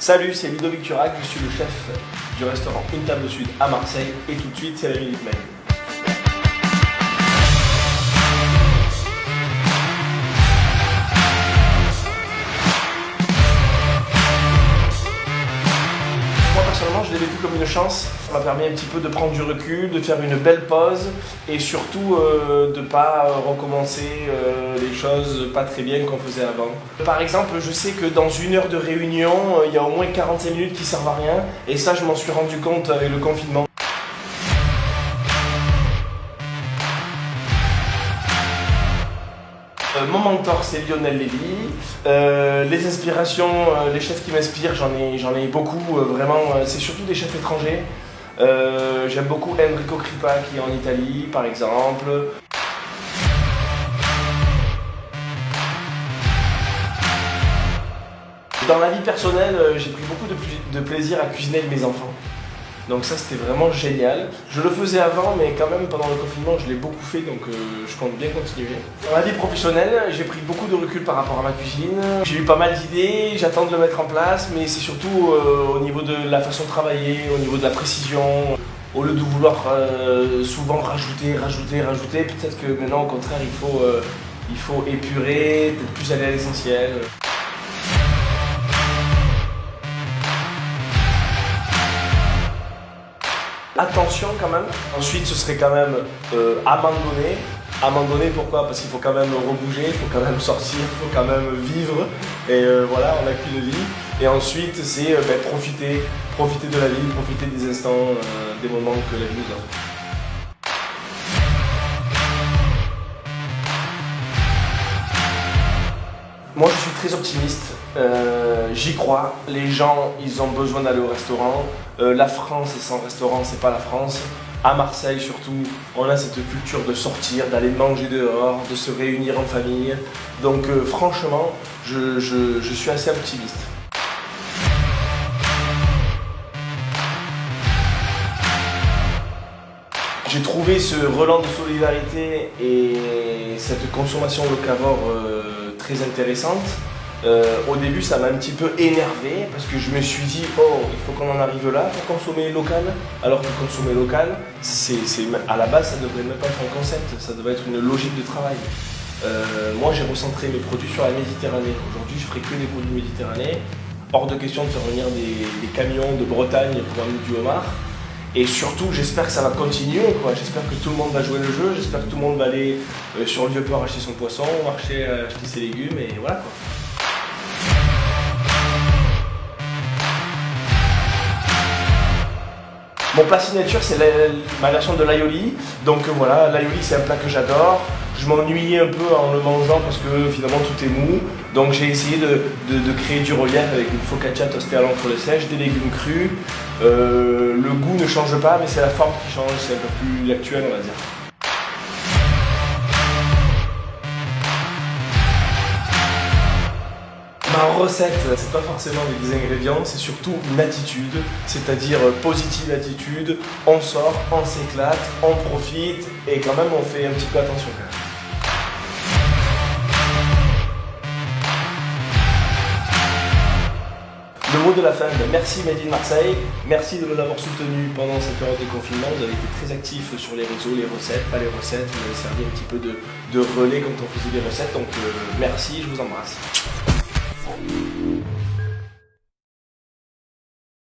Salut, c'est Ludovic Turac, je suis le chef du restaurant Une Table au Sud à Marseille et tout de suite c'est la Minute Mail. Moi personnellement je l'ai vécu comme une chance, ça m'a permis un petit peu de prendre du recul, de faire une belle pause et surtout de ne pas recommencer les choses pas très bien qu'on faisait avant. Par exemple, je sais que dans une heure de réunion, il y a au moins 45 minutes qui servent à rien et ça je m'en suis rendu compte avec le confinement. Mon mentor c'est Lionel Lévy. Les inspirations, les chefs qui m'inspirent, j'en ai beaucoup, vraiment, c'est surtout des chefs étrangers. J'aime beaucoup Enrico Crippa qui est en Italie par exemple. Dans la vie personnelle, j'ai pris beaucoup de plaisir à cuisiner avec mes enfants. Donc ça c'était vraiment génial. Je le faisais avant mais quand même pendant le confinement je l'ai beaucoup fait donc je compte bien continuer. Dans la vie professionnelle j'ai pris beaucoup de recul par rapport à ma cuisine. J'ai eu pas mal d'idées, j'attends de le mettre en place mais c'est surtout au niveau de la façon de travailler, au niveau de la précision. Au lieu de vouloir souvent rajouter, peut-être que maintenant au contraire il faut épurer, peut-être plus aller à l'essentiel. Attention quand même. Ensuite ce serait quand même abandonner. Abandonner pourquoi? Parce qu'il faut quand même rebouger, il faut quand même sortir, il faut quand même vivre. Et voilà, on n'a qu'une vie. Et ensuite c'est profiter de la vie, profiter des instants, des moments que la vie nous offre. Moi je suis très optimiste, j'y crois, les gens ils ont besoin d'aller au restaurant, la France sans restaurant c'est pas la France, à Marseille surtout on a cette culture de sortir, d'aller manger dehors, de se réunir en famille, donc franchement je suis assez optimiste. J'ai trouvé ce relan de solidarité et cette consommation locavore très intéressante. Au début ça m'a un petit peu énervé parce que je me suis dit oh il faut qu'on en arrive là pour consommer local, alors que consommer local à la base ça devrait même pas être un concept, ça devrait être une logique de travail. Moi j'ai recentré mes produits sur la Méditerranée. Aujourd'hui je ferai que des produits Méditerranée. Hors de question de faire venir des camions de Bretagne pour amener du homard. Et surtout, j'espère que ça va continuer, quoi. J'espère que tout le monde va jouer le jeu, j'espère que tout le monde va aller sur le Vieux-Port acheter son poisson, au marché acheter ses légumes, et voilà quoi. Mon plat signature, c'est ma version de l'aioli. Donc voilà, l'aioli c'est un plat que j'adore. Je m'ennuyais un peu en le mangeant parce que finalement tout est mou. Donc j'ai essayé de créer du relief avec une focaccia toastée à l'encre sèche, des légumes crus. Le goût ne change pas mais c'est la forme qui change, c'est un peu plus actuel on va dire. Ma recette, c'est pas forcément avec des ingrédients, c'est surtout une attitude, c'est-à-dire positive attitude, on sort, on s'éclate, on profite et quand même on fait un petit peu attention quand même. Le mot de la fin, merci Made in Marseille, merci de nous avoir soutenus pendant cette période de confinement, vous avez été très actifs sur les réseaux, les recettes, pas les recettes, vous avez servi un petit peu de relais quand on faisait des recettes, donc merci, je vous embrasse.